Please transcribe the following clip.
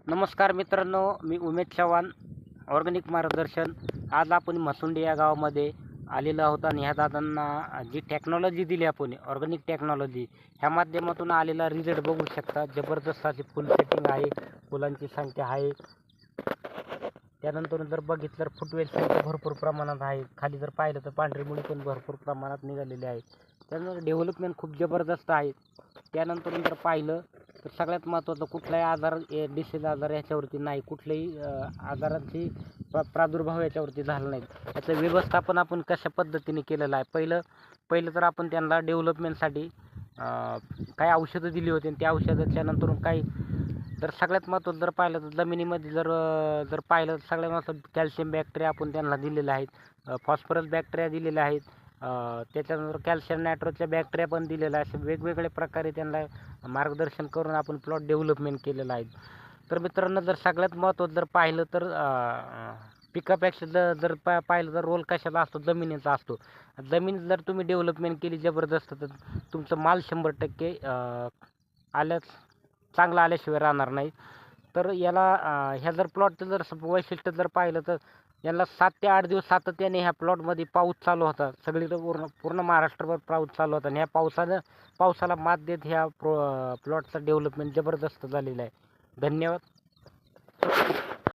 नमस्कार मित्रांनो, मी उमेश चव्हाण, ऑर्गॅनिक मार्गदर्शन. आज आपण म्हसुंडी या गावामध्ये आलेलो आहोत आणि ह्या दादांना जी टेक्नॉलॉजी दिली आपण ऑर्गॅनिक टेक्नॉलॉजी ह्या माध्यमातून आलेला रिझल्ट बघू शकता. जबरदस्त अशी फुल सेटिंग आहे, फुलांची संख्या आहे. त्यानंतर जर बघितलं तर फुटवेल संख्या भरपूर प्रमाणात आहे. खाली जर पाहिलं तर पांढरी मुळी पण भरपूर प्रमाणात निघालेली आहे. त्यानंतर डेव्हलपमेंट खूप जबरदस्त आहे. त्यानंतर जर पाहिलं तर सगळ्यात महत्त्वाचं कुठलाही आजार डिसीज आजार याच्यावरती नाही, कुठल्याही आजाराची प्रादुर्भाव याच्यावरती झाला नाही. याचं व्यवस्थापन आपण कशा पद्धतीने केलेलं आहे. पहिलं तर आपण त्यांना डेव्हलपमेंटसाठी काही औषधं दिली होती आणि त्या औषधाच्या नंतर काही तर सगळ्यात महत्त्वाचं जर पाहिलं तर जमिनीमध्ये जर पाहिलं तर सगळ्यात महत्त्वाचं कॅल्शियम बॅक्टेरिया आपण त्यांना दिलेले आहेत, फॉस्फरस बॅक्टेरिया दिलेले आहेत, त्याच्यानंतर कॅल्शियम नायट्रोजच्या बॅक्टेरिया पण दिलेला आहे. असे वेगवेगळ्या प्रकारे त्यांना मार्गदर्शन करून आपण प्लॉट डेव्हलपमेंट केलेलं आहे. तर मित्रांनो, जर सगळ्यात महत्त्वाचं जर पाहिलं तर पिकापेक्षा जर पाहिलं तर रोल कशाला असतो, जमिनीचा असतो. जमीन जर तुम्ही डेव्हलपमेंट केली जबरदस्त तर तुमचं माल 100% चांगला आल्याशिवाय राहणार नाही. तर याला ह्या जर प्लॉटचं जर वैशिष्ट्य जर पाहिलं तर याला 7 ते 8 दिवस सातत्याने ह्या प्लॉटमध्ये पाऊस चालू होता. सगळीकडे पूर्ण महाराष्ट्रभर पाऊस चालू होता आणि ह्या पावसाला मात देत ह्या प्लॉटचं डेव्हलपमेंट जबरदस्त झालेलं आहे. धन्यवाद.